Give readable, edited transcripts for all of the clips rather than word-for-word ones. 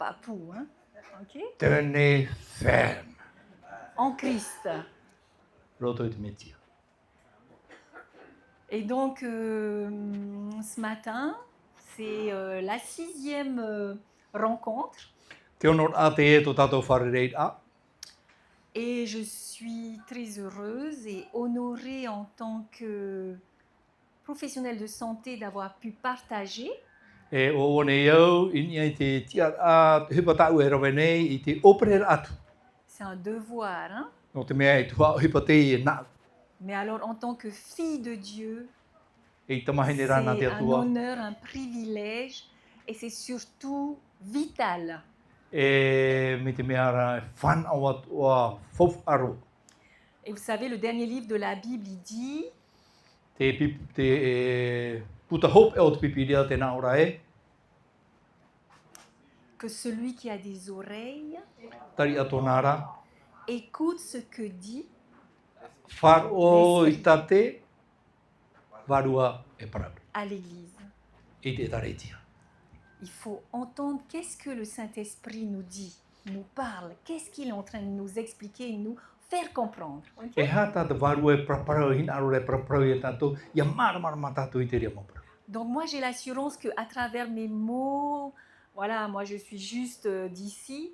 pas pou, hein. Ok? Tenez ferme. En Christ. Roto te metia. Et donc, ce matin, c'est la 6e rencontre. Te ono ate e to tato wharereit a. Et je suis très heureuse et honorée en tant que professionnelle de santé d'avoir pu partager E o one iau, ini ai te tia a hipa tau e rawe nei i te operera atu. c'est un devoir, hein? No te mea i tua hipa te i e nau. Mais alors en tant que fille de Dieu, E i tamahine c'est rana te un atua. honneur, un privilège et c'est surtout vital. E me te mea ra whan awa tua fof aro. Et vous savez, le dernier livre de la Bible, il dit Te puta hop e o te pipiria te nā ora e. que celui qui a des oreilles Tari ato nara. écoute ce que dit Whar o i tate. Varua e parau. à l'Église. I te tareitia. Il faut entendre qu'est-ce que le Saint-Esprit nous dit, nous parle, qu'est-ce qu'il est en train de nous expliquer et nous faire comprendre. Ok? E ha tata varua e praparau hina aro e praparau e tato. Ia mara tato i te ria maupara. Donc moi j'ai l'assurance qu'à travers mes mots, voilà, moi je suis juste d'ici,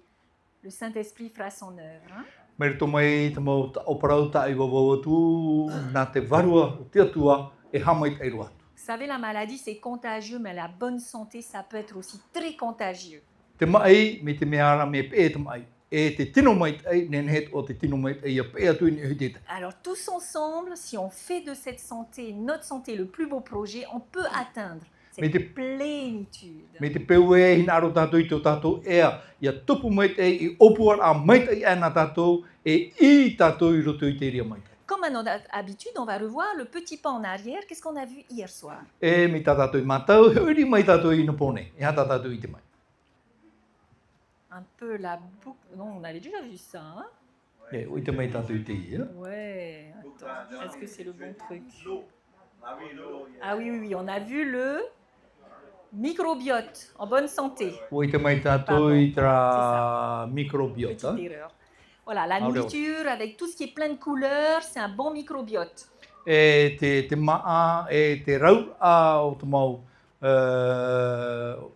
le Saint-Esprit fera son œuvre. Hein? Mere to mai te mau o parau ta i wawa tu na te varua o te atua e hamai te airua. Vous savez, la maladie c'est contagieux, mais la bonne santé ça peut être aussi très contagieux. Te mai me te meara me pe te mai. E te tino mai te ai nen het o te tino mai te ia pe atu ni hite. Alors tous ensemble, si on fait de cette santé, notre santé, le plus beau projet, on peut atteindre Mais cette plénitude. Me te peu e hina aro tato i te tato ea. Ia tupu mai te i opuar a mai te i ana tato e i tato i roto i te ria mai te. Comme à notre habitude, on va revoir le petit pas en arrière. Qu'est-ce qu'on a vu hier soir? E mi tato i matau, he uri mai tato i nopone. E ha tato i te mai. Un peu la boucle. Non, on avait déjà vu ça. Hein? E ui te mai tato i te ia. Ouais, attends. Est-ce que c'est le bon truc? Ah oui, oui, oui. On a vu le microbiote en bonne santé. Ui te mai tato i tra microbiota. Petite erreur. Voilà, la nourriture avec tout ce qui est plein de couleurs, c'est un bon microbiote. E te maa, e te rau a o te mau,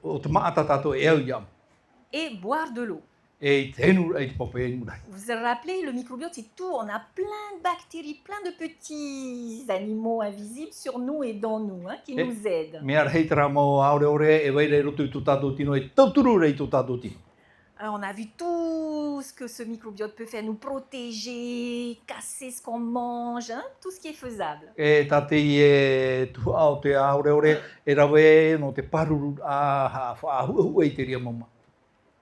o te maa tatato e au iam. Et boire de l'eau. E i te henu e te pope e murai. Vous vous rappelez, le microbiote, c'est tout. On a plein de bactéries, plein de petits animaux invisibles sur nous et dans nous, hein, qui nous aident. Mea rei tera mau aore ore e weire roto i tō tātou tino e tauturu rei tō tātou tino. Alors, on a vu tout ce que ce microbiote peut faire, nous protéger, casser ce qu'on mange, hein, tout ce qui est faisable. E tate i e tu au te aore ore e rawe no te paruru a whaahu e te ria mama.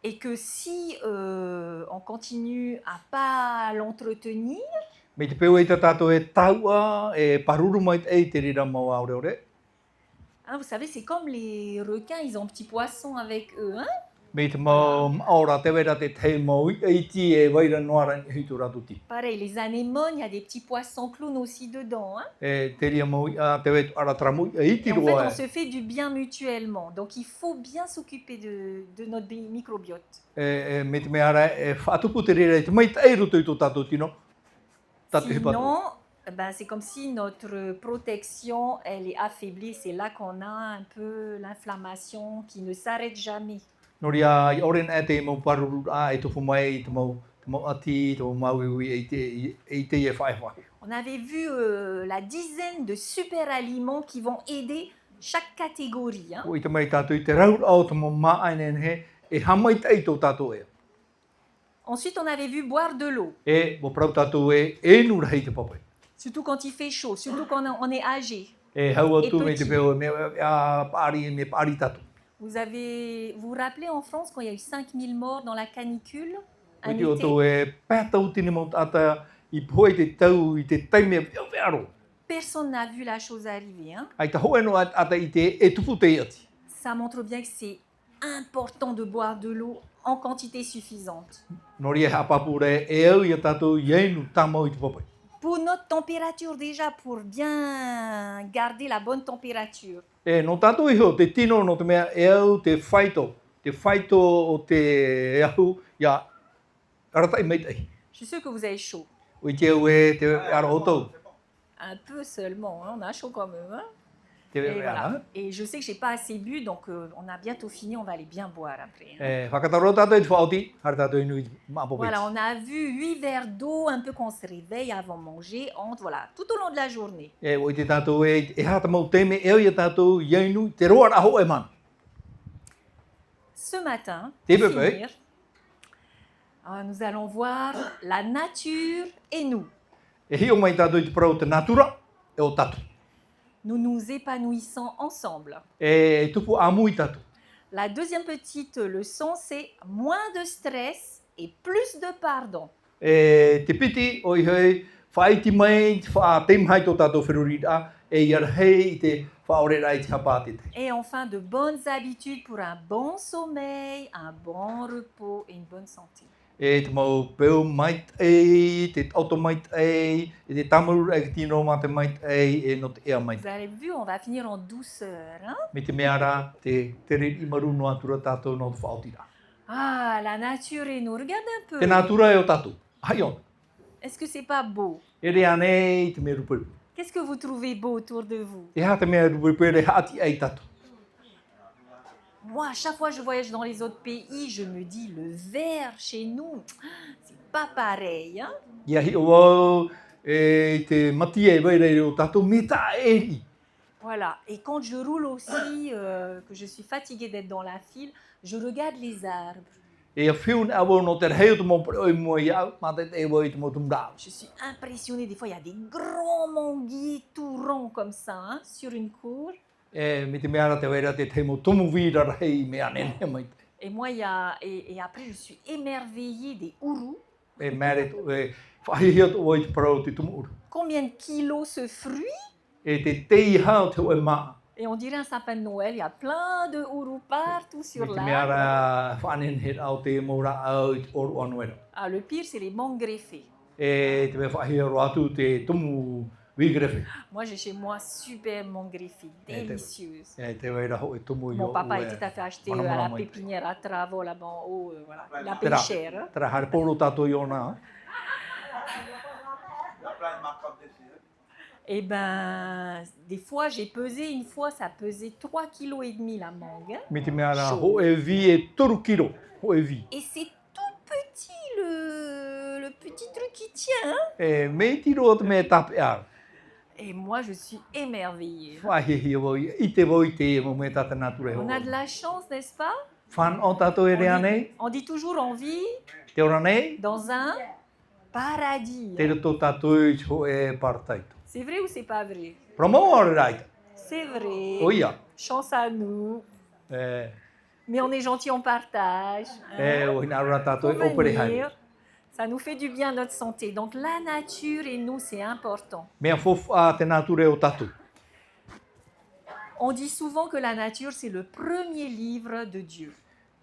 Et que si on continue à pas l'entretenir, Me te peo e te tātou e taua e paruru mai e te ria mau aore ore. hein, vous savez, c'est comme les requins, ils ont un petit poisson avec eux, hein? Me te mau maora te wera te te mau i ti e waira noara i hitu ratu ti. Pareil, les anémones, il y a des petits poissons clowns aussi dedans, hein? E te ria mau a te wetu ara tramu i ti Et en fait, roa on se fait du bien mutuellement. Donc, il faut bien s'occuper de notre microbiote. Me te meara e whaatupu te rere te mai te roto i tō tātou tino. Tatu he patu. Sinon, ben, c'est comme si notre protection, elle est affaiblie. C'est là qu'on a un peu l'inflammation qui ne s'arrête jamais. Nori a i oren e te mau paruru a e tofu mai i te mau ati, te mau mauiwi e te e whae whae. On avait vu la dizaine de super aliments qui vont aider chaque catégorie. Hein? O i te mai tātou i te raur au te mau maainen he e hamai te i tō tātou e. Ensuite, on avait vu boire de l'eau. E mo prau tātou e nura hei te papai. Surtout quand il fait chaud, surtout quand on est âgé. E haua Et tu me te petit. peo me a pari me pari tātou. Vous vous rappelez en France quand il y a eu 5000 morts dans la canicule un Oi o été? tō e pētau tini mo tata i poe te tau i te taime e aro. Personne n'a vu la chose arriver. Hein? Ai ta hoe no ata i te e tupu te ati. Ça montre bien que c'est important de boire de l'eau en quantité suffisante. Nori e hapapure e au i a tātou i einu tamau i te papai. Pour notre température déjà, pour bien garder la bonne température. E no tātou iho te tino no te mea e au te whaito te whaito o te ahu, ia aratai mei tei. Je suis sûre que vous avez chaud. O i te au e te ara o tau. Un peu seulement, hein, on a chaud quand même. Hein. Te Et, ara. voilà. Et je sais que j'ai pas assez bu, donc on a bientôt fini, on va aller bien boire après. Hein. Whakataro tātou i te whaoti, hara tātou inu i mapo Voilà, piti. on a vu 8 verres d'eau, un peu qu'on se réveille avant de manger, entre, voilà, tout au long de la journée. O i te tātou e hata mau teme, e o i tātou iainu, te roa raho e mana. Ce matin, T'es pour bébé. finir, nous allons voir la nature et nous. E hio mai tātou i te parau te natura, e o tātou. Nous nous épanouissons ensemble. E tupu amu i tātou. La deuxième petite leçon, c'est moins de stress et plus de pardon. E te piti o i hei, whaiti mai, wha teimhai tō tātou whirurira, e iar hei i te whaorera i te hapātete. Et enfin, de bonnes habitudes pour un bon sommeil, un bon repos et une bonne santé. E te mau peo mai ei, te auto mai ei, e te tamarura e ki tino ma te mai ei, e no te ea mai. Vous avez vu, on va finir en douceur. Hein? Me te mea rā, te tere i maru no atura tātou no te whaotira. Ah, la nature et nous. Regardez un peu. Te natura e o tātou. Hai on. Est-ce que c'est pas beau? E rea nei te mea ruperu. Qu'est-ce que vous trouvez beau autour de vous? E ha te mea ruperu e hati ei tātou. Moi, à chaque fois que je voyage dans les autres pays, je me dis, le verre chez nous, c'est pas pareil. Hein? Ia hi o wau, e te mati e weire o tātou, me tā e hi. Voilà. Et quand je roule aussi, que je suis fatiguée d'être dans la file, je regarde les arbres. E a whiun a wau no te reo te mō oi mua i au, ma te te wau i te mō tumrau. Je suis impressionnée. Des fois, il y a des grands manguiers tout ronds comme ça, hein, sur une cour. E me te mea ra te weira te te mō tumu vira rei mea nene mai te. Et moi, et après, je suis émerveillée des ourous. E mere e whahihia tō wai te parau te tumu uru. Combien de kilos ce fruit? E te tei hao te oi maa. Et on dirait un sapin de Noël. Il y a plein de ourous partout sur Me te mea l'arbre. ra whanenhet au te mōra au i te oru anuera. Ah, le pire, c'est les mangues greffées. E te mea whahihia roatu te tumu wigrefe. Moi, j'ai chez moi super mangue greffée, délicieuse. E te weira ho e tumu i Mon o papa ue. était à fait acheter Mana à la mana mai. pépinière à Travo, là-bas en haut. Voilà. Il a payé Tera, cher. Hein? tera hare poro tātou i ona. Eh ben, des fois, j'ai pesé une fois, ça pesait 3,5 kg la mangue. Hein? Me te mea ra Chaud. ho e vi e toru kiro. Ho e vi. Et c'est tout petit, le petit truc qui tient. Hein? E me tiro te mea tape ar. Et moi, je suis émerveillée. Whahihia wau i te wau i te mo me tata nature ho. On a de la chance, n'est-ce pas? Whan o tātou e rea nei, On dit toujours on vit te ora nei, dans un paradis. te roto tātou i ho e partaito. C'est vrai ou c'est pas vrai? Promo ore raita. C'est vrai. Oia. Chance à nous. E, Mais on est gentil, on partage. e o hina ora tātou Faut e opere hai. venir. Ça nous fait du bien à notre santé. Donc la nature et nous, c'est important. Mea fofu a te nature o tātou. On dit souvent que la nature, c'est le premier livre de Dieu.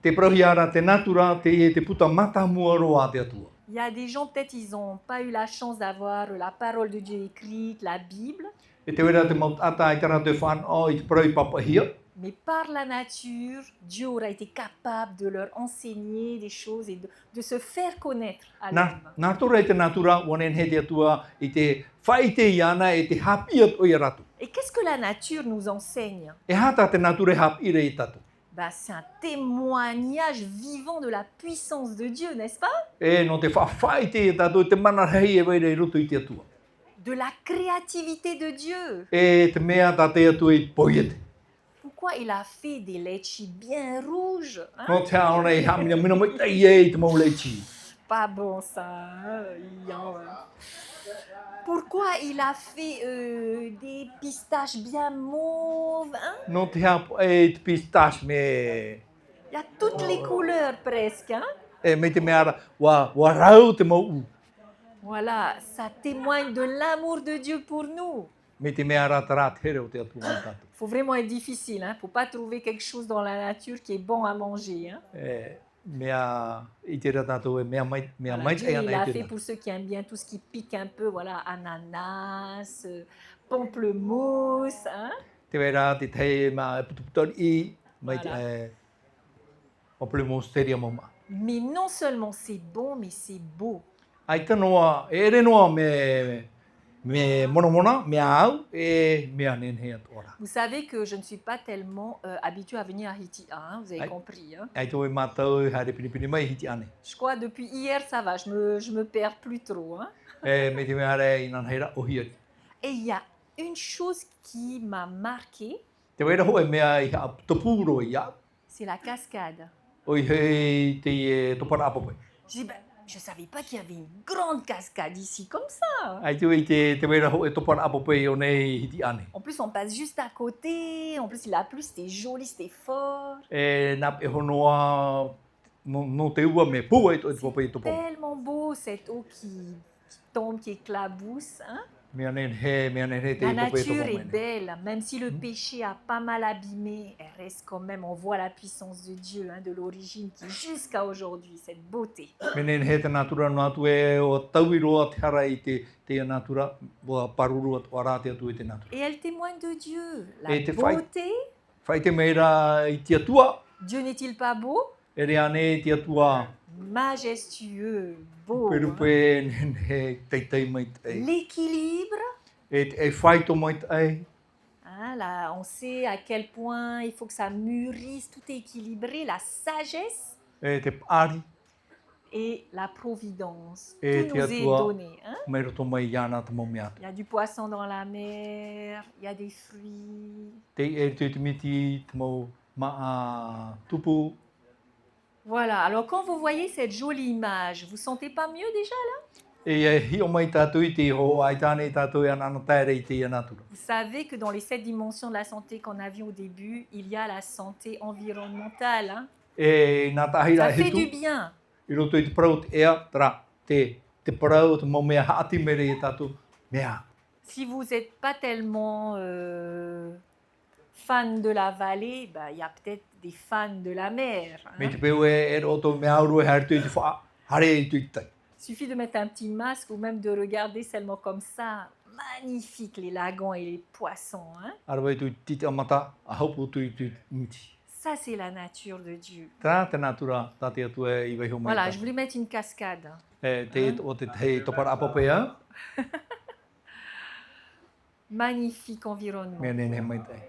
Te prohiara te natura te e te puta mata mua roa te atua. Il y a des gens, peut-être, ils n'ont pas eu la chance d'avoir la parole de Dieu écrite, la Bible. E te wera te maut ata i tara te whan o i te proi papahia. Mais par la nature, Dieu aura été capable de leur enseigner des choses et de se faire connaître à l'homme. Nā tora i te natura, wanen he te atua i te whaite i ana e te hapi at o i ratu. Et qu'est-ce que la nature nous enseigne? E hata te nature hapi i tatu. Ben, c'est un témoignage vivant de la puissance de Dieu, n'est-ce pas? E no te whawhaite i tatu, te mana rei e weire i rutu i te atua. De la créativité de Dieu. E te mea ta te atua i poiete. Pourquoi il a fait des litchis bien rouges? Hein? No te aona i hamina mina mai tei e te mauleichi. Pas bon ça. Hein? Pourquoi il a fait des pistaches bien mauves? Hein? No te hapo e te pistache me... Il y a toutes les couleurs presque. Hein? E me te mea wa rau te mau. Voilà, ça témoigne de l'amour de Dieu pour nous. Me te mea ra tara te here o te atua mai tatu. Il faut vraiment être difficile. Il ne faut pas trouver quelque chose dans la nature qui est bon à manger. Hein? E mea i te ratato e mea mai Voilà, Dieu, e il ana a i fait te pour ceux qui aiment bien tout ce qui pique un peu. Voilà, ananas, pamplemousse. Hein? Te wera te tei ma putuputori i mai Voilà. o pele mo stadium o ma. Mais non seulement c'est bon, mais c'est beau. Ai tanoa, e ere noa me monomona, me au, e me anen he atora. Vous savez que je ne suis pas tellement habituée à venir à Haiti, hein, vous avez Aïe. compris. Hein. Ai toi matau hare pinipini mai hiti ane. Je crois depuis hier, ça va, je me perds plus trop. Hein. E me te me hare inan heira o hiari. Et il y a une chose qui m'a marquée, Te wera ho e mea i ha topuro ia. c'est la cascade. Oi hei te e topara apopai. Je dis, ben, je ne savais pas qu'il y avait une grande cascade ici, comme ça. Ai tu i te wera ho e topara apopai o nei hiti ane. En plus, on passe juste à côté. En plus, il a plu, c'était joli, c'était fort. E nap e honoa no te ua me pua i to popai topo. Tellement beau, cette eau qui tombe, qui éclabousse. Hein. Me anen he te La popai topo nature est mai. belle, même si le péché a pas mal abîmé, elle reste quand même, on voit la puissance de Dieu, hein, de l'origine, qui jusqu'à aujourd'hui, cette beauté. Menen he te natura no atu e o tauiroa te hara i te natura, o paruru at ora te atu i te natura. Et elle témoigne de Dieu. La Et te fai- beauté, Whai te meira i te atua, Dieu n'est-il pas beau? e re ane i te atua, Majestueux, beau. perupe Hein. nen he teitei mai te. L'équilibre. E whai to mai te. Hein, là, on sait à quel point il faut que ça mûrisse, tout est équilibré, la sagesse E te pari, et la providence. Et Tout tu nous as est toi. donné. Hein. mai roto mai iana te momiata. Il y a du poisson dans la mer, il y a des fruits. Te e te miti te mo ma a tupu. Voilà, alors quand vous voyez cette jolie image, vous sentez pas mieux déjà là? E hi o mai tātou i te ho, ai tāne i tātou e anana taere i te natura. Vous savez que dans les 7 dimensions de la santé qu'on a vues au début, il y a la santé environnementale. Hein. E nā tahira Ça fait he du tu, bien. i roto i te parau te ea, tra, te parau te mo mea haati mere i tātou mea. Si vous n'êtes pas tellement fan de la vallée, bah, il y a peut-être des fans de la mer. Hein. Me te peu e roto mea uru e haere tu i te wha, hare i tu i tai. Il suffit de mettre un petit masque ou même de regarder seulement comme ça. Magnifique les lagons et les poissons. Hein. Arwa i tu i tite amata, a haupu tu i tu miti. Ça, c'est la nature de Dieu. Tā te natura, tā te atu e i weiho mai. Voilà, je voulais mettre une cascade. E te o te hei topara apopea, Magnifique environnement. mea nene mai tai.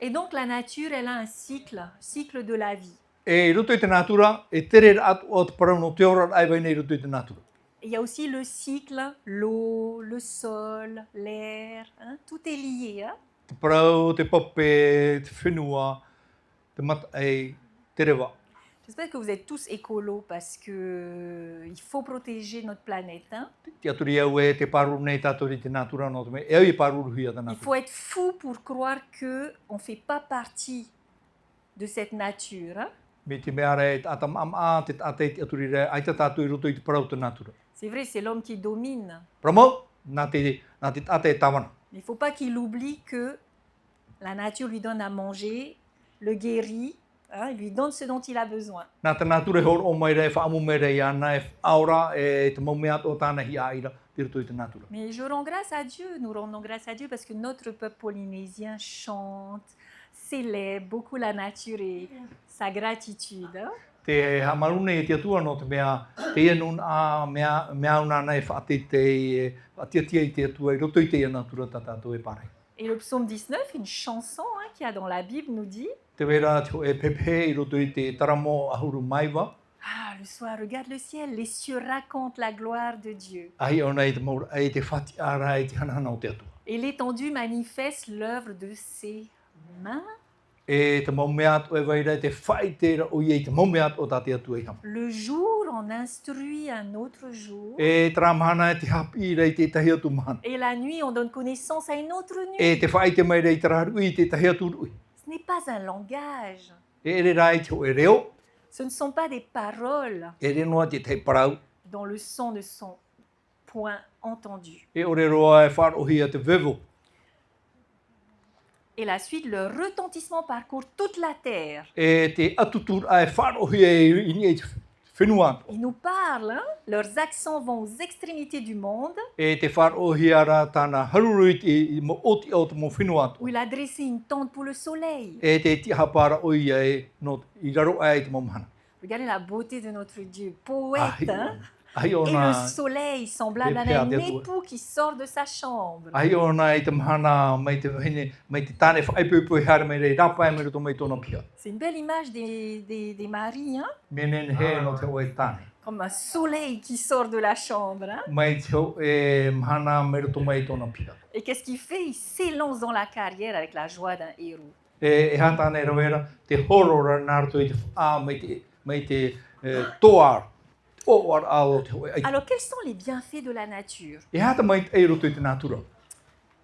Et donc la nature, elle a un cycle de la vie. E roto i te natura, e tere atu o te parau no te ora ai vai nei roto i te natura. Et il y a aussi le cycle, l'eau, le sol, l'air, hein, tout est lié. Hein. Te parau, te pape, te whenua, te mata ei, te rewa. J'espère que vous êtes tous écolos parce que il faut protéger notre planète. Hein. Te aturi au e te paruru nei tātou i te natura no te me, e au i paruru hia te Il natura. faut être fou pour croire qu'on ne fait pas partie de cette nature. Hein. Me te mea re, te atam am a, te ate te aturi re, ai te tātou i roto i te parau te natura. C'est vrai, c'est l'homme qui domine. Pramo, nā te ate e tawana. Il ne faut pas qu'il oublie que la nature lui donne à manger, le guérit, hein, il lui donne ce dont il a besoin. Nā te natura hor o mai re, whaamu mai re iana, e aura e te maumeat o tāna hi aira, te roto i te natura. Mais je rends grâce à Dieu, nous rendons grâce à Dieu parce que notre peuple polynésien chante, célèbre beaucoup la nature et sa gratitude. Hein. Te hamarune e te atua no te mea, te ianun a mea unana e whaatete, whaatiatia i te atua, i roto i te natura ta tātou e pare. Et le psaume 19, une chanson hein, qu'il y a dans la Bible, nous dit Te wera te e pepe i roto i te taramo ahuru maiwa, ah, le soir, regarde le ciel, les cieux racontent la gloire de Dieu. ahi ona i te maura, e te whati ara i te hanana o te atua. Et l'étendue manifeste l'œuvre de ses mains. E te maumeat o e waira te whai te ra o i te maumeat o tā te atua i hama. Le jour en instruit un autre jour. E tramahana e te hapi rei te tahi atu mahana. Et la nuit, on donne connaissance à une autre nuit. E te whai te mai rei te raru i te tahi atu rui. Ce n'est pas un langage. E ere rai te o e reo, Ce ne sont pas des paroles e re noa te te parau, dont le son ne sont point entendus. e ore roa e wharohia te vevo. Et la suite, le retentissement parcourt toute la terre. E te atutur ai wharohia e ini e te whenua. Ils nous parlent, hein. Leurs accents vont aux extrémités du monde, E te wharohiara tāna harurui i mo oti o te mo whenua. où il a dressé une tente pour le soleil. E te tihapara o ia e no i raro ai te momhana. Regardez la beauté de notre Dieu, poète, hein? Ai Et le ona, soleil, semblable à un époux qui sort de sa chambre. ai ona i te mahana mai te hine, mai te tāne whaipupui hara mai rei rapa e mero to mai tōna pia. C'est une belle image des maris, hein? Menen he no te oe tāne. Comme un soleil qui sort de la chambre. Hein? Mai te o e mahana mero to mai tōna pia. Et qu'est-ce qu'il fait? Il s'élance dans la carrière avec la joie d'un héros. E hatane rawera, te horora nārto i te wha mai te toar. O ar ao te oe ai. Alors, quels sont les bienfaits de la nature? E hata mai te ei roto i te natura.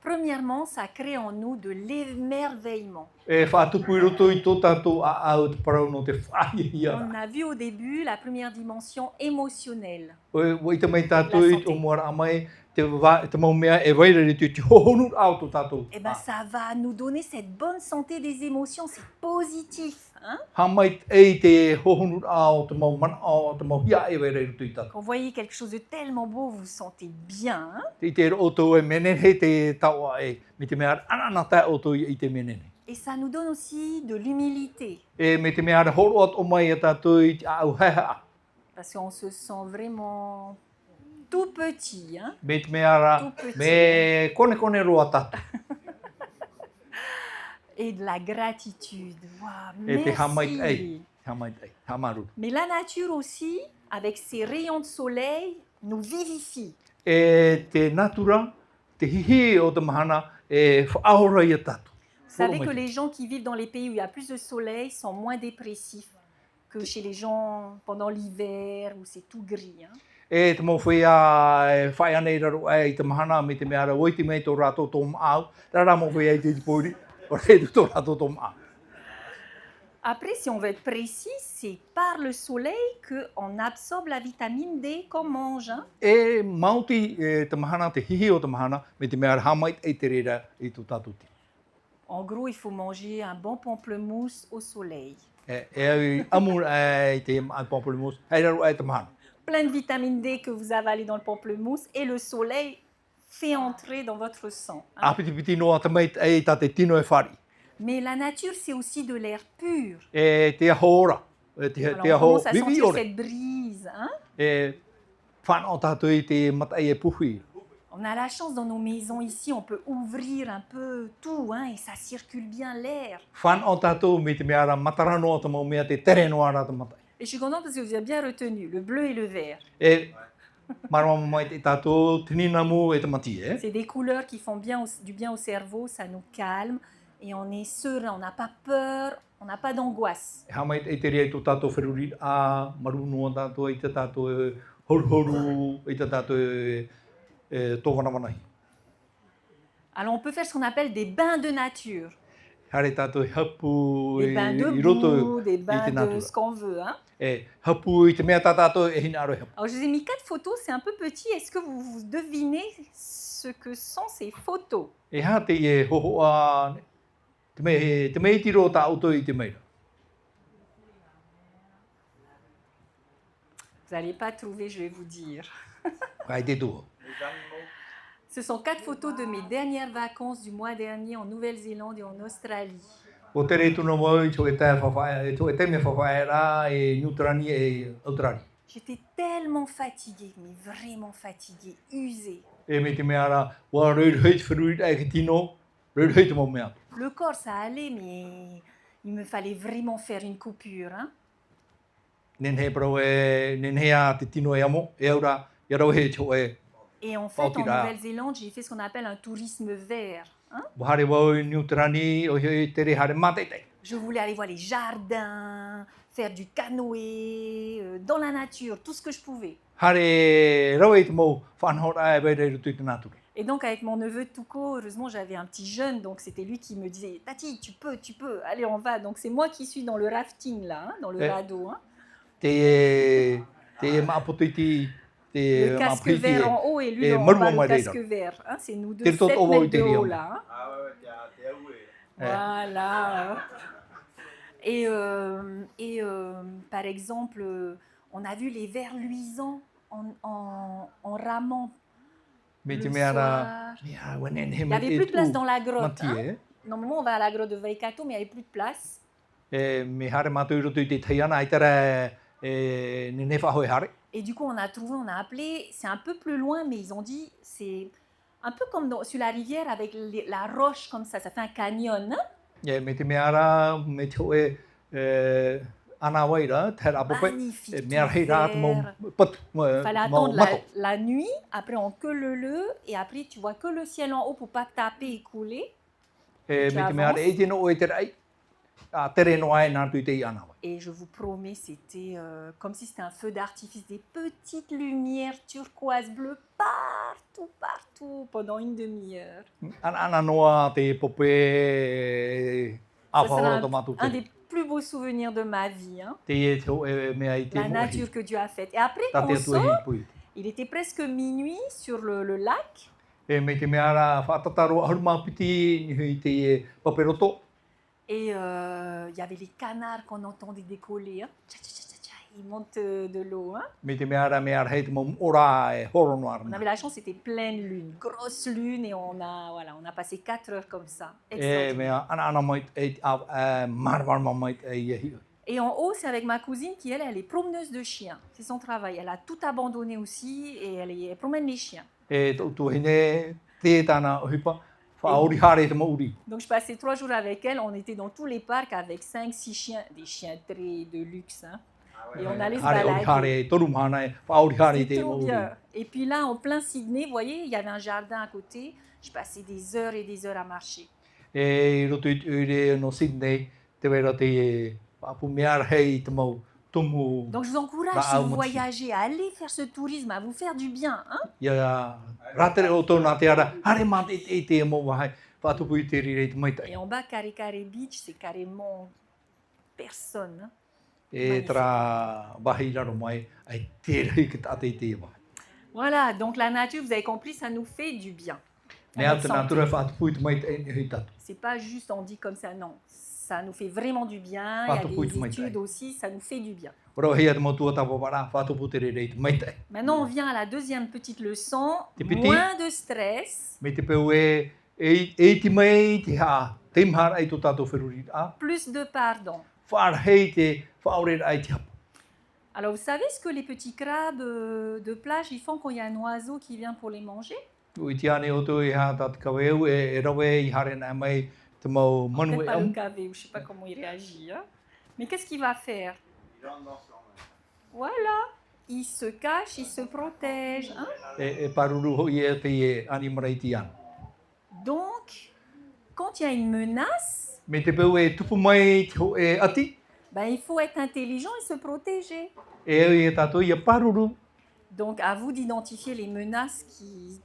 Premièrement, ça crée en nous de l'émerveillement. E whaatupu i roto i tō tātou a au te parau no te whaiia. On a vu au début la première dimension émotionnelle. O i te mai tātou i o moara amai, te mau mea e wairere te hohonu au tō tātou. Eh bien, ça va nous donner cette bonne santé des émotions, c'est positif. Hein? Ha mai ei te hohonu au te mau mana au te mau hia e wairere tu i tātou. Quand vous voyez quelque chose de tellement beau, vous vous sentez bien. Hein? I te roto e menen he te taua e, me te mea anana tai oto i te menen. Et ça nous donne aussi de l'humilité. E me te mea horo at o mai e tātou i te au heha. Parce qu'on se sent vraiment tout petit. Hein? Me te mea Tout petit. me kone roa tātou. Et de la gratitude. Wow, E te hamait ei, merci. hamait ei, hamaru. Mais la nature aussi, avec ses rayons de soleil, nous vivifie. E te natura, te hihi o te mahana, e whaahora i a tātou. Vous savez que les gens qui vivent dans les pays où il y a plus de soleil sont moins dépressifs que chez les gens pendant l'hiver où c'est tout gris. Hein? E te mo whea e whai anei raro e i te mahana me te mea ra oiti mei tō rātou tō mau, rara mo whea i te pōri, o reitu tō rātou tō mau. Après, si on veut être précis, c'est par le soleil qu'on absorbe la vitamine D qu'on mange. Hein? E mauti e te mahana, te hihi o te mahana, me te mea hamait e te reira i tō tātou te. En gros, il faut manger un bon pamplemousse au soleil. E amur e te pamplemousse, hei raro e te mahana. Plein de vitamine D que vous avalez dans le pamplemousse et le soleil fait entrer dans votre sang. Hein? Apiti piti noa te meit e tā te tino e whari. Mais la nature, c'est aussi de l'air pur. E te ahora, te Alors, on aho commence à vivi sentir ore. cette brise. Hein? E whanau tātou i te matai e puhui. On a la chance dans nos maisons ici, on peut ouvrir un peu tout hein, et ça circule bien l'air. Whanau tātou me te mea ra mataranoa te mau mea te tere noa rā te matai. Et je suis contente parce que vous avez bien retenu le bleu et le vert. E marama mai te tātou tininamu e te mati e. C'est des couleurs qui font du bien au cerveau, ça nous calme et on est serein, on n'a pas peur, on n'a pas d'angoisse. E hamai e te rea i tō tātou wheruri a marunua tātou i te tātou horu i te tātou tōwanamanahi. Alors on peut faire ce qu'on appelle des bains de nature. Hare tātou hapu Des bains de i roto boue, des i bains te de natura. ce qu'on veut. Hein. E hapu i te mea tātou e hina aro hapu. Alors je vous ai mis 4 photos, c'est un peu petit. Est-ce que vous devinez ce que sont ces photos? E hā te e hoho a te mei tiro tā auto i te meira. Vous n'allez pas trouver, je vais vous dire. Kai te tua. Ce sont 4 photos de mes dernières vacances du mois dernier en Nouvelle-Zélande et en Australie. O te re tuna mo i tō e te whawhai, tō e te me whawhai rā e Nutrani e Autrani. J'étais tellement fatiguée, mais vraiment fatiguée, usée. E me te mea rā, wā rei rei te whirui e ki tino, rei rei te mo mea. Le corps, ça allait, mais il me fallait vraiment faire une coupure. Hein. Nen he parau e, nen he a te tino e amo, e aura, e rau he tō e. Et en fait, en Nouvelle-Zélande, j'ai fait ce qu'on appelle un tourisme vert. Hein. Wahare wau i Nutrani, o he te re hare māteitei. Je voulais aller voir les jardins, faire du canoë, dans la nature, tout ce que je pouvais. Hare rau e te mo, whanhora e wei rei rutu i te nāturi. Et donc avec mon neveu Touko, heureusement j'avais un petit jeune, donc c'était lui qui me disait « Tati, tu peux, allez on va ». Donc c'est moi qui suis dans le rafting là, hein, dans le radeau. Hein. Te maapotoiti, le casque vert en haut et lui en bas le casque vert. Hein, c'est nous deux, 7 mètres de haut là. Hein. Voilà. Et par exemple, On a vu les verres luisants en ramant Me le te mea ra, soir. mea wane ne Il n'y me avait te plus de place tu dans la grotte. mati Hein. Normalement, on va à la grotte de Waikato, mais il n'y avait plus de place. Me hare mātou i roto i te teiana ai tara ne whahoi hare. Et du coup, on a appelé, c'est un peu plus loin, mais ils ont dit, c'est un peu comme sur la rivière avec la roche comme ça fait un canyon. Hein. Me te mea ra, me te oe ana waira, tera pope, Magnifique, mea tout hei rā te mau vert. pat, Il fallait mau attendre mato. la nuit, après on que le, et après tu vois que le ciel en haut pour pas taper et couler. Me te mea ra, e tino oe te rai, a tere no ai nā tui te i ana wai. Et je vous promets, c'était comme si c'était un feu d'artifice, des petites lumières turquoise bleues partout, partout, pendant une demi-heure. Ana noa te pope Ça sera awhahora to mātou un te. des plus beaux souvenirs de ma vie, hein, Te e te oe mea i te la mohi. nature que Dieu a faite. Et après Ta qu'on te atu e sort, hei pui. il était presque minuit sur le lac. Me te mea ra, whaatataro ahuruma piti i te paperoto. Et il y avait les canards qu'on entendait décoller. Hein. Tcha, tcha, tcha, tcha, tcha. Ils montent de l'eau. Hein. Me te mea ra mea hei te mau ora e horono On arana. avait la chance, c'était pleine lune, grosse lune, et on a passé 4 heures comme ça. E Extraordinaire. mea ana mai e marmarma mai e hi. Et en haut, c'est avec ma cousine qui, elle est promeneuse de chiens. C'est son travail. Elle a tout abandonné aussi et elle promène les chiens. E tu hine te tana hipa, whaori hare te mauri. Donc, je passais 3 jours avec elle. On était dans tous les parcs avec 5-6 chiens, des chiens très de luxe. Hein. Et on allait se Hare ori balader. hare, toru mana e, whaori hare C'était te trop mauri. bien. Et puis là, en plein Sydney, vous voyez, il y avait un jardin à côté. Je passais des heures et des heures à marcher. E roto i ure no Sydney, te wera te e, papu mea hei te mau tumu. Donc, je vous encourage, Bah, si vous moi, voyagez, à aller faire ce tourisme, à vous faire du bien. Hein. Ia ratere o tōna te ara, hare mā te mo wahai, whātupu i te rire te maitai. Et en bas, Kare Kare Beach, c'est carrément personne. Hein. E tera wahi raro mai, ai te rei ki tate i te wahai. Voilà, donc la nature, vous avez compris, ça nous fait du bien. à Nea notre te santé. nā tura whātupu i te maitai ni hui tatu. C'est pas juste on dit comme ça, non. Ça nous fait vraiment du bien. Pas Il y a tout des pour être études maïtai. aussi, ça nous fait du bien. Ora hea te motua tawa wara, whātupu te rire i te maitai. Maintenant, on vient à la deuxième petite leçon. T'es petit? Moins de stress, Me te peu e te mai te ha, te mhara ai tō tātou whiruri a, plus de pardon. whārhei te whaore ai te hapa. Alors, vous savez ce que les petits crabes de plage, ils font quand il y a un oiseau qui vient pour les manger? Ui te ane o tō i ha tātu kaweu e rawe i hare nā mai te mau manu Peut-être e pas le am. cavé, ou je sais pas comment il réagit. Hein. Mais qu'est-ce qu'il va faire? Voilà, il se cache, il se protège. Hein. E paruru hoi e te e animarai ti ana. Donc, quand il y a une menace, Me te peu e tupu mai te ho e ati, ben, il faut être intelligent et se protéger. e tātou i a paruru. Donc, à vous d'identifier les menaces qui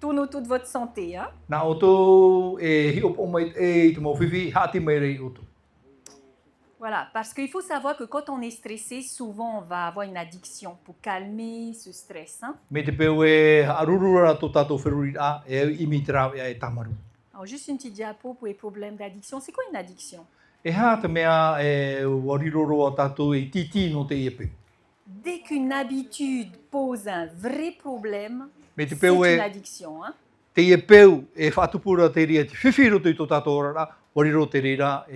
tournent autour de votre santé. Hein. Nā o tō e hiopo mai e te mau whiwhi, hati mai rei o tō. Voilà, parce qu'il faut savoir que quand on est stressé, souvent on va avoir une addiction pour calmer ce stress. Hein. Me te peu e arurura tō tātou whiruri a, e imi te rau e tamaru. Alors, juste une petite diapo pour les problèmes d'addiction. C'est quoi une addiction? E hā te mea e wariroro a tātou e titi no te iepe. Dès qu'une habitude pose un vrai problème, Me te c'est peu une e addiction. Hein. te iepeu e whatupura te ria te whiwhiro tui tō tātou rara, wariro te rira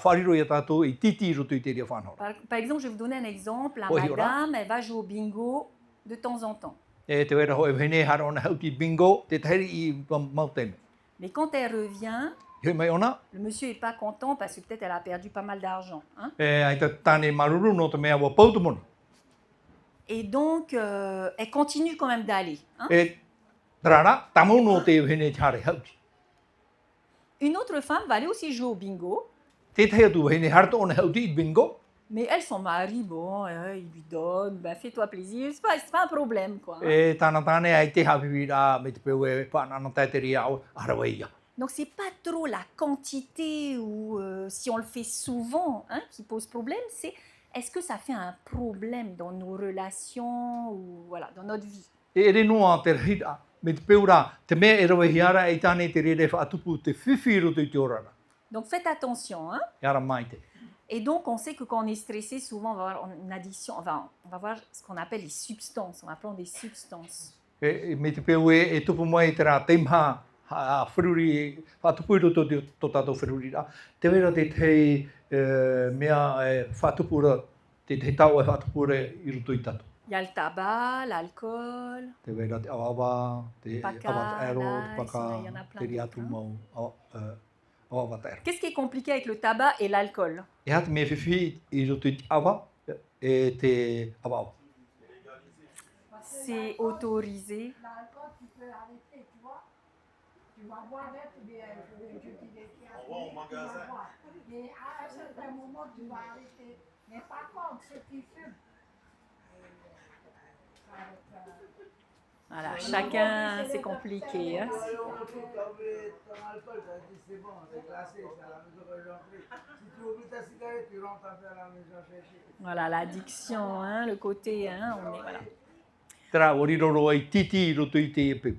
whariro i a tātou e titi roto i te ria whanora. Par exemple, je vais vous donner un exemple. La Oui, voilà. madame, elle va jouer au bingo de temps en temps. E te wera hoi hene hara ona hauti bingo, te tahiri i mauteme. Mais quand elle revient, Hoi mai ona, le monsieur n'est pas content parce que peut-être elle a perdu pas mal d'argent. Hein. ai te tāne maruru no te mea wa pautumoni. Et donc, elle continue quand même d'aller. Hein. E rara, tamo no te hene te hare hauti. Une autre femme va aller aussi jouer au bingo, Te tahi atu hene harta ona hauti i bingo, mais elle, son mari, bon, il lui donne, ben, fais-toi plaisir, c'est pas un problème, quoi. Hein. e tāna tāne ai te hawiwi rā me te peu e whanana tai te ria au arawa ia. Donc, c'est pas trop la quantité ou si on le fait souvent hein, qui pose problème, c'est est-ce que ça fait un problème dans nos relations ou voilà, dans notre vie. E ere noa te rira, me te peu rā, te mea e rawa hiara e tāne te rere whaatupu te whiwhiro tui te orara. Donc, faites attention. Hein. E ara mai te. Et donc, on sait que quand on est stressé, souvent, on va avoir une addiction, on va voir ce qu'on appelle les substances, on va prendre des substances. Me te peo e tupu mai te rā teimha whiruri, whātupu i roto tō tātou whiruri rā. Te wera te tei mea whātupura, te tau e whātupura i roto i tātou. Il y a le tabac, l'alcool, Te wera te awawa, te Paka, awa aero, te nice, paka, il y en a plein te riatu d'autres, mau, awa te aero. Qu'est-ce qui est compliqué avec le tabac et l'alcool? E hata me whiwhi i roto i te awa, e te awa. C'est autorisé. L'alcool, tu peux arrêter, tu vois. Tu vas boire avec, ou bien je dis On va au magasin. mais à un certain moment, tu vas arrêter. Mais par contre, ceux qui fument, Voilà, chacun, c'est compliqué. Hein. Voilà, l'addiction, hein, le côté, hein, on est, voilà. Tera, oriroro ai titi i roto i te epeu.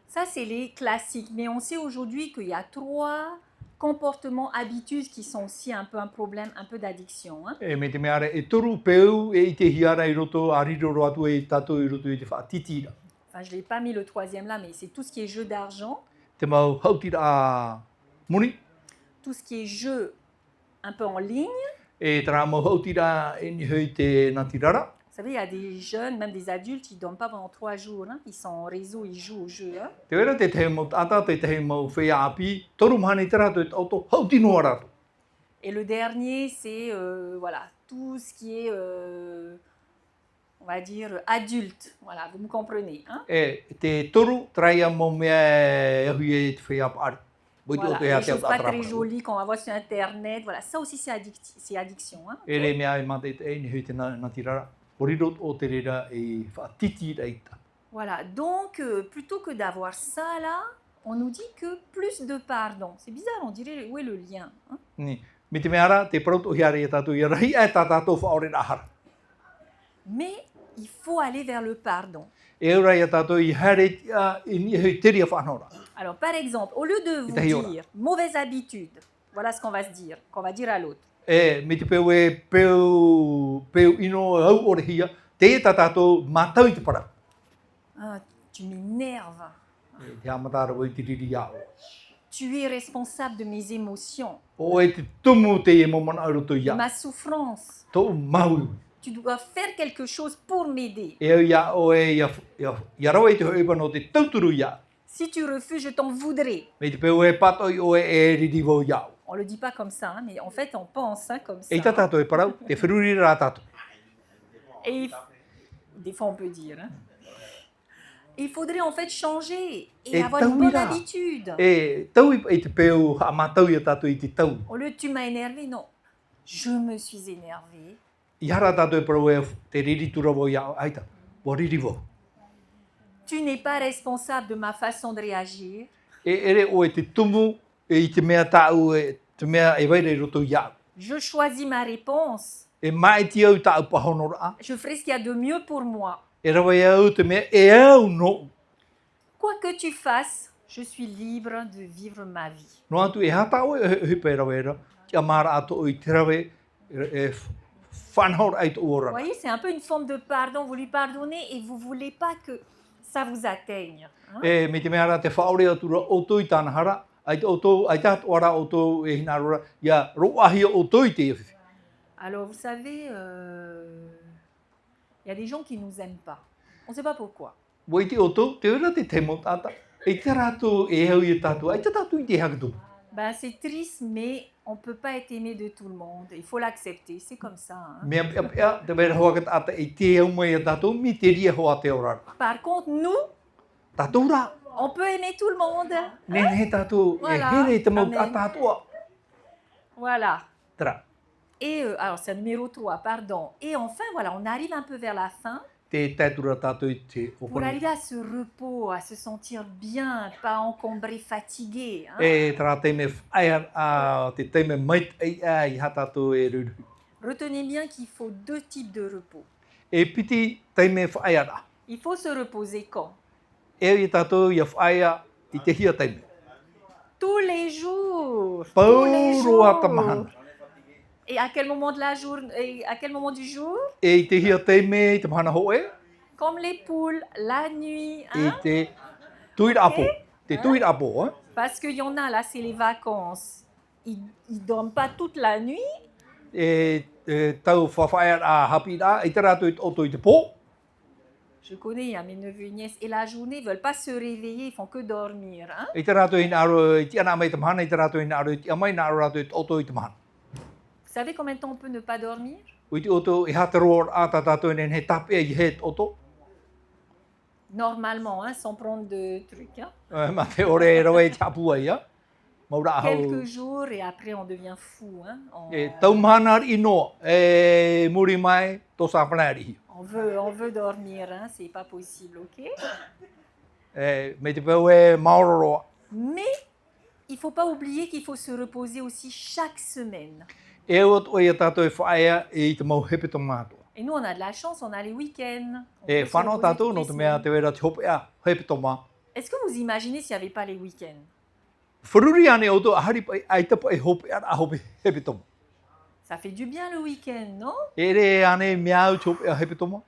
Ça, c'est les classiques. Mais on sait aujourd'hui qu'il y a 3 comportements, habitudes qui sont aussi un peu un problème, un peu d'addiction. Hein. E me te meara e toru peu e i te hiara i roto a riroro atu e tātou i roto i te whaatitira. Enfin, je ne l'ai pas mis le 3e là, mais c'est tout ce qui est jeu d'argent, Te mau hautira a muni, tout ce qui est jeu un peu en ligne. e tera mau hautira e ni hui te natirara. Vous savez, il y a des jeunes, même des adultes, ils ne dorment pas pendant 3 jours. Hein. Ils sont en réseau, ils jouent au jeu. Hein. Te wera te tehe mau tata, te tehe mau whea api, toru mahani tera te auto hautinoa rato. Et le dernier, c'est voilà, tout ce qui est, on va dire, adulte. Voilà, vous me comprenez. Hein. E te toru traia mau mea e hui e te whea apari. Voilà, les choses pas très jolies qu'on va voir sur Internet. Voilà, ça aussi, c'est addiction. Hein. E re mea e mate e ni hui te natirara. Oriro o te rera e whaatiti reita. Voilà, donc plutôt que d'avoir ça là, on nous dit que plus de pardon. C'est bizarre, on dirait où est le lien. Hein. Ni, me te meara, te parauto hiare e tātou i rahi e tā tātou whaore rahara. Mais il faut aller vers le pardon. E ora i a tātou i hare i ni hui teria whanora. Alors, par exemple, au lieu de vous dire mauvaise habitude, voilà ce qu'on va se dire, qu'on va dire à l'autre. E, me te peu e peu ino au ore hia, te e tā tātou mātau i te para. Ah, tu m'énerves. E, te amatara o i te riri ao. Tu es responsable de mes émotions, O e te tumu te e momana aroto de ia. ma souffrance. Tō mau. Tu dois faire quelque chose pour m'aider. E au ia o e ia rawa i te hoipa no te tauturu ia. Si tu refuses, je t'en voudrais. Me te peu e patoi o e ririvo iau. On ne le dit pas comme ça, hein, mais en fait, on pense hein, comme ça. E tā tātou e parau, te whiruri rā tātou. Et des fois, on peut dire. Hein. Il faudrait en fait changer et avoir une bonne habitude. E tau i te peu a mātau i a tātou i te tau. Au lieu de tu m'as énervé, non. Je me suis énervé. I hara tātou e parau e te riri turawo iau, aita, wa ririvo. Tu n'es pas responsable de ma façon de réagir. E ere o e te tumu e i te mea tāu e te mea e waire roto iau. Je choisis ma réponse. E mai ti au tāu pahonora. Je ferai ce qu'il y a de mieux pour moi. E rawa e au te mea e au no. Quoi que tu fasses, je suis libre de vivre ma vie. No atu e hatau e hupe e rawa e ra. Kia mara ato o i te rawe e whanhor ai to Vous ora. voyez, c'est un peu une forme de pardon. Vous lui pardonnez et vous ne voulez pas que ça vous atteigne. Hein? E me te mea ra te whaore atura o toi tāna hara. Ai te oto, ai te hatu ora o tō e hina rora. Ia roahi o toi te e. Alors, vous savez, y a des gens qui ne nous aiment pas. On ne sait pas pourquoi. Wai te oto, te ora te te mo tata. E te rato e hau i tātou. Ai te tātou i te hakato. Ben, c'est triste, mais on ne peut pas être aimé de tout le monde. Il faut l'accepter, c'est comme ça. Hein. Mea pia pia, te mea hoa ka tata e te hau mai a tātou, mi te ria hoa te ora. Par contre, nous, Tātou rā. on peut aimer tout le monde. Nene he tātou, Voilà. e here te mau Amen. a tātua. Voilà. Tara, Et alors, c'est le numéro 3, pardon. Et enfin, voilà, on arrive un peu vers la fin te tātura tātou i te pour oponi. arriver à ce repos, à se sentir bien, pas encombré, fatigué. Hein. E tara te me whaia a te te me mait ai ai ha tātou e ruru. Retenez bien qu'il faut 2 types de repos. E piti te me whaia ra. Il faut se reposer quand? E i tātou i a whaia i te hia te me. Tous les jours. Tous les Paurua jours. ta mahana. Et à quel moment de la journée, à quel moment du jour? E te hia te me i te mana ho e. Comme les poules, la nuit. E Hein? te tuira apo. Te tuira apo. Parce qu'il y en a là, c'est les vacances. Ils ne dorment pas toute la nuit. Tau whawhai a hapi rā. I te rātou i oto i te pō. Je connais hein, mes neveux et nièces. Et la journée, ils ne veulent pas se réveiller, ils font que dormir. Hein? I te rātou i nāro i ti ana mai te mahana. I te rātou i nāro i ti amai nāro rātou i oto i te mahana. Vous savez combien de temps on peut ne pas dormir? Ui te oto i hata roa a tā tātou i he tape i he oto. Normalement, hein, sans prendre de trucs. Hein? Ma te ore e rawa i te apua ia. Maura ahau. Quelques jours et après on devient fou. Hein? Tau mahana i noa. E muri mai tō sāpanari. On veut dormir, hein? C'est pas possible, ok? Me te pēu e maororoa. Mais il ne faut pas oublier qu'il faut se reposer aussi chaque semaine. E ot o ia tātou e whaia i te mau hepe tō mātua. Et nous, on a de la chance, on a les week-ends. On E peut se whanau reposer tātou toutes no les te mea semaines. te wera te hope a hepe tō mā. Est-ce que vous imaginez s'il n'y avait pas les week-ends? Whururi ane o tō ahari pai ai tapa e hope a hope hepe tō mā. Ça fait du bien le week-end, non? E re ane mea au te hope a hepe tō mā.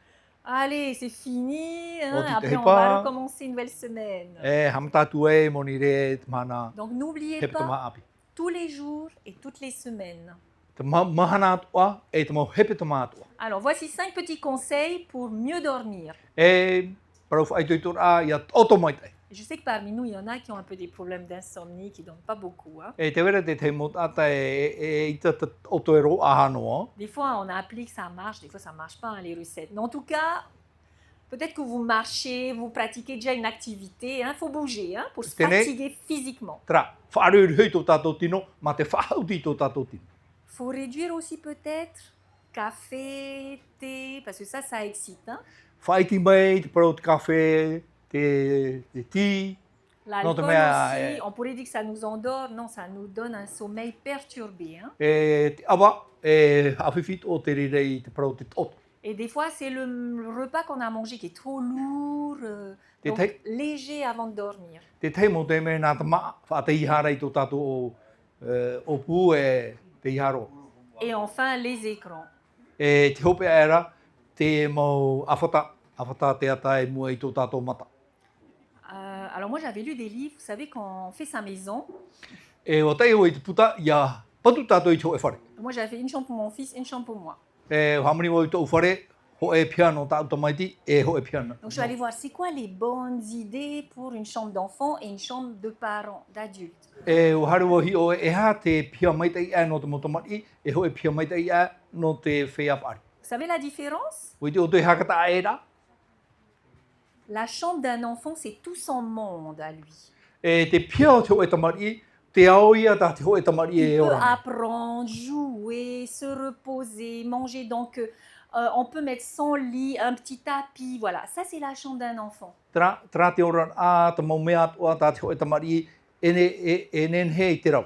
Allez, c'est fini. Hein? Oh, tu Après, t'es on pas- va recommencer une nouvelle semaine. E hamtātu e moni re te mana Donc, n'oubliez hepe tō mā pas, api. tous les jours et toutes les semaines. Te mahana atua e te mau hepe tō mā atua. Alors, voici 5 petits conseils pour mieux dormir. E parau whai tui tōra ia oto mai tai. Je sais que parmi nous, il y en a qui ont un peu des problèmes d'insomnie, qui ne dorment pas beaucoup. Hein? E te wera te mo tata i te oto e ro aha noa. Des fois, on applique, ça marche. Des fois, ça ne marche pas, hein, les recettes. Mais en tout cas, peut-être que vous marchez, vous pratiquez déjà une activité. Il faut bouger hein, pour se Tenez. fatiguer physiquement. Tera, whaaruri hui tō tātou tino, ma te whahauti tō tātou tino. Il faut réduire aussi peut-être café, thé, parce que ça excite. Hein? Whaiti mai, te parau te kawhe, te ti. L'alcool mais, aussi, on pourrait dire que ça nous endort. Non, ça nous donne un sommeil perturbé. Hein? E te awa, e awhiwhit o te rirei te parau te toto. Et des fois, c'est le repas qu'on a mangé qui est trop lourd, Des donc tailles. léger avant de dormir. Te tei mo te me nā te maa, whaate ihara i tō tātou o pū e te iharo. Et enfin, les écrans. E te hope era, te mau awhata te ata e mua i tō tātou mata. Alors moi, j'avais lu des livres, vous savez, quand on fait sa maison. E o tei o i te puta, ia patu tātou i tō e whare. Moi, j'avais une chambre pour mon fils, une chambre pour moi. E hamani o i tō whare, ho e piano tātou tamaiti, e ho e piano. Donc, je suis allée voir, c'est quoi les bonnes idées pour une chambre d'enfant et une chambre de parents, d'adultes. E o haru o hi o e ha te pia maitai a no te motomati, e ho e pia maitai a no te whea. Vous savez la différence? O i te o te hakata a e ra, La chambre d'un enfant, c'est tout son monde à lui. e te pia o te ho e tamari, te ao ia tā te ho e tamari Il e peut ora. apprendre, jouer, se reposer, manger. Donc, on peut mettre son lit, un petit tapis. Voilà, ça, c'est la chambre d'un enfant. Tra te ora a te mau mea atua tā te ho e tamari, e nen he i te rau.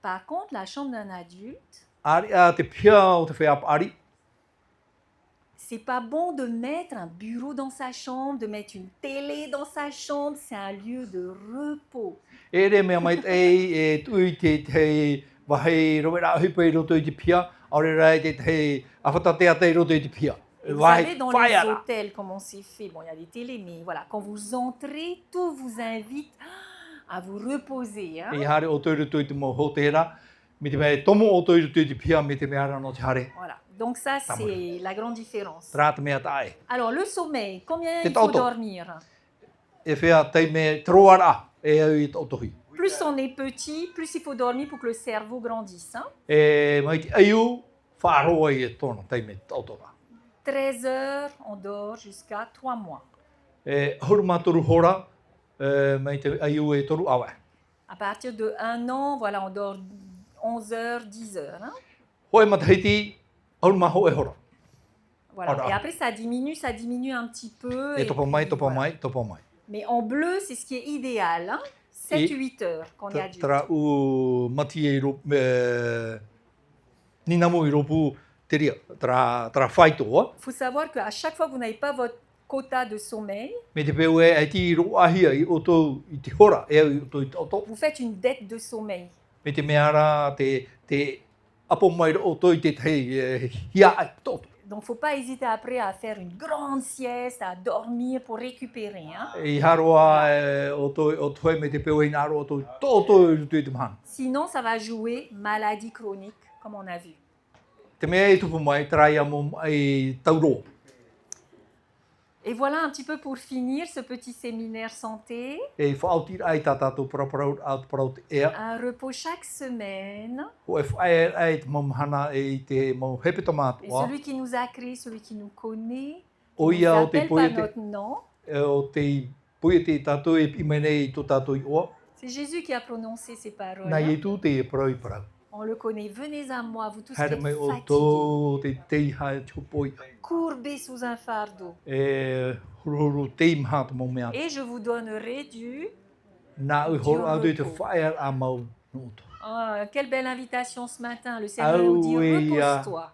Par contre, la chambre d'un adulte, Ari a te pia o te whea ari, c'est pas bon de mettre un bureau dans sa chambre, de mettre une télé dans sa chambre. C'est un lieu de repos. e re mea mai tei, e tui te wahei rowera ahi pai roto i te pia, aure rai te awhata te ata i roto i te pia. Et vous Wahei savez, dans les whaiara. hôtels, comment c'est fait, bon, il y a des télés, mais voilà, quand vous entrez, tout vous invite à vous reposer. Hein? I hare o toiru tui te mo hotera, me te mea tomo o toiru tui te pia, me te mea rano te hare. Voilà, donc ça, Ah, c'est la grande différence. Tra te mea tae. Alors, le sommeil, combien C'est il faut auto. dormir? E whea tei me troara, e au i te otohi. Plus on est petit, plus il faut dormir pour que le cerveau grandisse. Hein? E mai te aiu, whaaroa i e tono, tei me te otora. 13 heures, on dort jusqu'à 3 mois. E huruma toru hora, mai te aiu e toru awa. À partir de 1 an, voilà, on dort 11 heures, 10 heures. Hein? Hoi matahiti, huruma ho e hora. Voilà. Alors, Et après, ça diminue un petit peu. E et topo mai, puis, topo voilà. mai, topo mai. Mais en bleu, c'est ce qui est idéal. Hein? 7-8 heures quand on est adulte. Tra u mati e ro, ninamu i ropu te ria, tra whaitoa. Il faut savoir qu'à chaque fois que vous n'avez pas votre quota de sommeil, Me te peu e ti ro ahia i o tō i te hora, e au i o tō i te oto. vous faites une dette de sommeil. Me te mea rā te apo mai o toi te hei hia ai toto. Donc, faut pas hésiter après à faire une grande sieste, à dormir pour récupérer. Hein. I haroa o toi me te peo i naro o toi toto i tui te mahana. Sinon, ça va jouer maladie chronique, comme on a vu. Te mea i tupu mai trai amo ai tauro. Et voilà un petit peu pour finir ce petit séminaire santé. E whaotira ai tātātou paraparau out parau te ea. Un repos chaque semaine. Ho e whae ai te mamahana e te mau hepe Et tamātua. celui qui nous a créés, celui qui nous connaît, qui O ne ia o te s'appelle pas poe te, notre nom, o te poe te tātou e imene i tō tātou i oa. c'est Jésus qui a prononcé ces paroles. Nā Hein. i tū te e parau i parau. On le connaît. Venez à moi, vous tous qui Hare êtes mai o fatigués, tō te teihai tupoi. courbés sous un fardeau. E hururu te maha te mau mea. Et je vous donnerai du... Nā ui horo au te whae a mau noto. Oh, quelle belle invitation ce matin. Le Seigneur nous dit, Ah oui, repose-toi.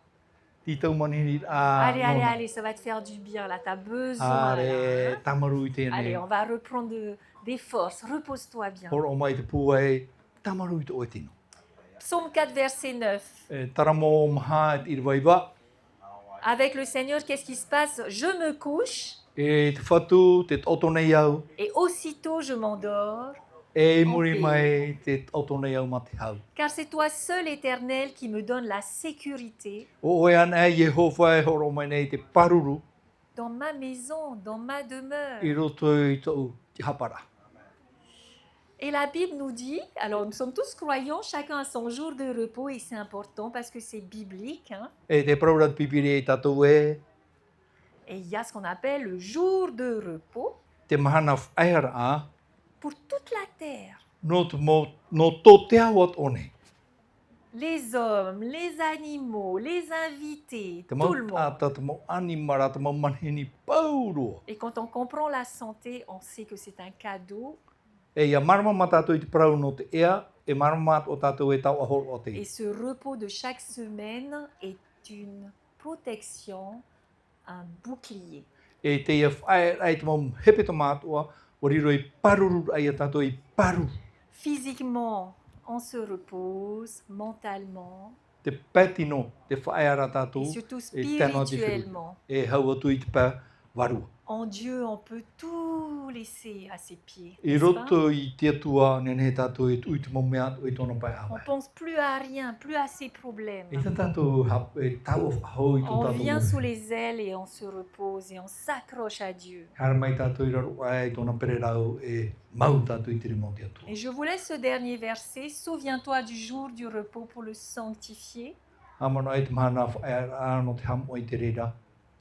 Ti tau manini a Allez, allez, allez, ça va te faire du bien. Là, tu as besoin. Là, Are hein. tamaru i Allez, tēnei. on va reprendre des forces. Repose-toi bien. Horo o mai te pūai, tamaru i te oetino. Psaume 4, verset 9. Taramo maha i rewaiwa. Avec le Seigneur, qu'est-ce qui se passe? Je me couche E te whatu, te oto nei au. et aussitôt je m'endors, E muri mai te oto nei au ma te hau. car c'est toi seul, Éternel, qui me donne la sécurité O oe ana e Yehova e horo mai nei te paruru dans ma maison, dans ma i demeure. roto i tau te hapara. Et la Bible nous dit, alors nous sommes tous croyants, chacun a son jour de repos et c'est important parce que c'est biblique. Hein, E te praurat pipiri e tatou e, et il y a ce qu'on appelle le jour de repos te mahana whaihara a, pour toute la terre. no tō te awat one. Les hommes, les animaux, les invités, Te tout mau le monde. ata, te mau animara, te mau manhini pauro. Et quand on comprend la santé, on sait que c'est un cadeau. E ia marama ma tātou i te parau no te ea, e marama o tātou e tau ahoro o te. Et ce repos de chaque semaine est une protection, un bouclier. E te ia whae ai te mau hepe ta mātua, o riro i paruru ai a tātou i paru. Physiquement, on se repose, mentalement Te patino, te whae ara et tātou, surtout e tēnā te whiru. spirituellement. E hau atu i te pā warua. En Dieu, on peut tout laisser à ses pieds. I n'est-ce pas? roto i te atua, nene tātou e ui te mau mea o i tōna pai On awa. pense plus à rien, plus à ses problèmes. E tā tātou e tau hau i tō On vient sous tātou. les ailes et on se repose et on s'accroche à Dieu. Hara mai tātou i raro ai tōna pere rau e mau tātou i te rimo te atua. Et je vous laisse ce dernier verset. Souviens-toi du jour du repos pour le sanctifier. Amano ai te mahana whae ara no te hamo i te reira.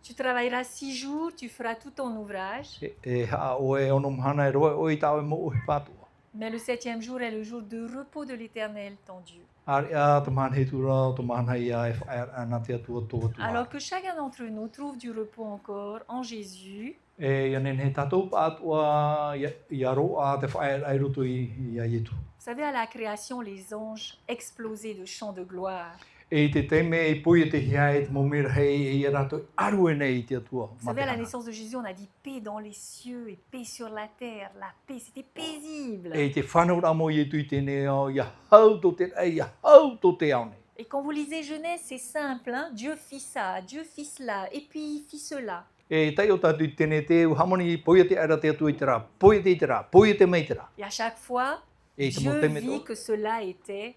Tu travailleras 6 jours, tu feras tout ton ouvrage. E haa oe ono mahana e roe o i tau e mo o he pātua. Mais le 7e jour est le jour de repos de l'Éternel, ton Dieu. Ari a te mahana he tura, te mahana i a e whae ana te atua tō atua. Alors que chacun d'entre nous trouve du repos encore en Jésus. E ia nen he tātou pātua i aro a te whae ai roto i a ietu. Vous savez, à la création, les anges explosaient de chants de gloire. E te teime e pui e te hiai te momira hei e i rato aru e nei te atua. Vous savez, à la naissance de Jésus, on a dit paix dans les cieux et paix sur la terre. La paix, c'était paisible. E te whanau ramo i e tui tēnei au, ia hau tō te rei, ia hau tō te aone. Et quand vous lisez Genèse, c'est simple. Hein? Dieu fit ça, Dieu fit cela, et puis il fit cela. E tai o tātou i tēnei te u hamoni poi e te ara te atua i te rā, poi e te i te rā, poi e te mei te rā. Et à chaque fois, E te Dieu mo te me vit tō. que cela était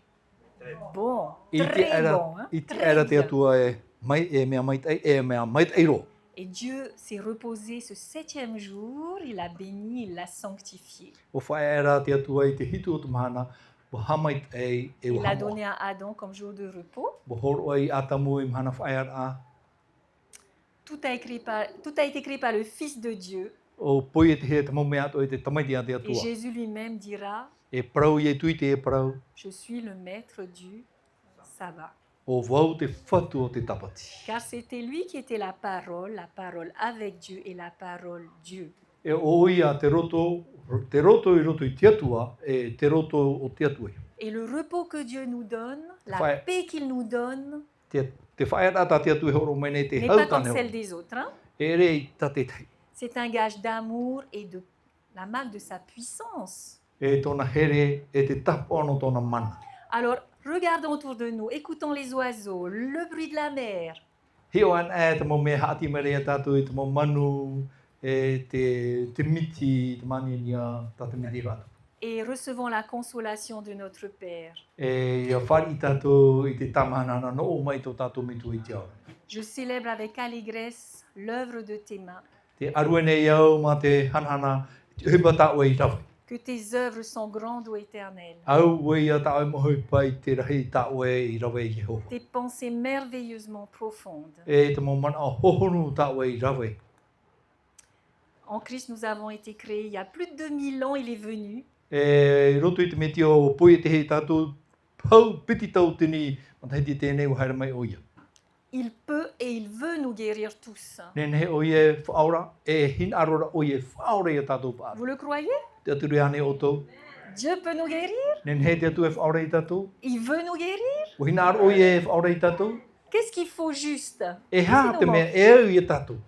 bon, I te très ara, bon. Hein? i te Très ara te bien. atua e mea mai tai, e mea mai tai ro. Et Dieu s'est reposé ce 7e jour, il l'a béni, il l'a sanctifié. O whae ara te atua i te hitu o te mahana, o hamai tai e o Il l'a hamoa. donné à Adam comme jour de repos. O horo ai atamu i mahana whae ara. Tout a été créé par le Fils de Dieu. O poi e te he te momea ato i te tamaitia te Et atua. Jésus lui-même dira, E prau i e tui te e prau, je suis le maître du sabbat. o wau te whatu o te tapati. Car c'était lui qui était la parole avec Dieu et la parole Dieu. E o ia te roto i roto i te atua, e te roto o te atua. Et le repos que Dieu nous donne, la Ouais. paix qu'il nous donne, Te whae rata te atua horo mai nei te n'est pas comme hautane celle ho. des autres. Hein? E rei ta te tai. C'est un gage d'amour et de la marque de sa puissance. E tōna here, e te tapo ano tōna mana. Alors, Regardons autour de nous, écoutons les oiseaux, le bruit de la mer. Heo an e te mo me haati maria tātou i te mo manu, te miti, te maninia, tātou miti rātou. Et recevons la consolation de notre Père. Ia whari i tātou i te tamahanana no o mai tō tātou mitu i te ao. Je célèbre avec allégresse l'œuvre de tes mains, Te aruene iau ma te hanahana, te hupa tāua i rawe. que tes œuvres sont grandes ou éternelles. Au wei a tāua mohoi pai te rahi tāua i rawe i Jehova. Tes pensées merveilleusement profondes. E te mo mana o hohonu tāua i rawe. En Christ, nous avons été créés il y a plus de 2000 ans, il est venu. E roto i te meti o poi te hei tātou pau piti tau tini, ma te hei tēnei o haere mai o ia. Il peut et il veut nous guérir tous. Nen he o ia whaora, e hin arora o ia whaora i a tātou paa. Vous le croyez? Te aturi ane o tau. Dieu peut nous guérir. Nen he te atu e whaora i tātou. Il veut nous guérir. O hina aro o ia e whaora i tātou. Qu'est-ce qu'il faut juste? E Qu'est-ce hā qui te nous mea manque? e au i a tātou.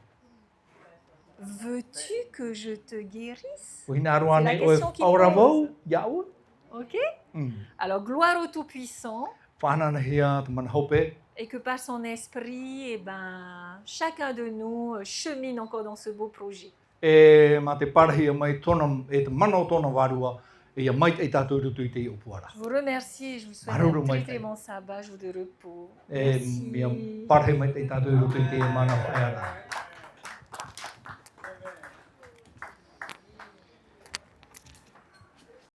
Veux-tu que je te guérisse? O hina aro C'est la ane o e question qui whaora pose. vau, iaua. Ok? Mm. Alors, gloire au Tout-Puissant. Whanana hea te mana hope. Et que par son esprit, chacun de nous chemine encore dans ce beau projet. E ma te parahi a mai tona, e te mana o tona warua, e ia mai te tātou rutu i te i opuara. Je vous remercie et je vous souhaite Maruru un très mai très tai. bon sabbat, jour de repos. E mia Merci. parahi mai te tātou rutu i te mana whaeara.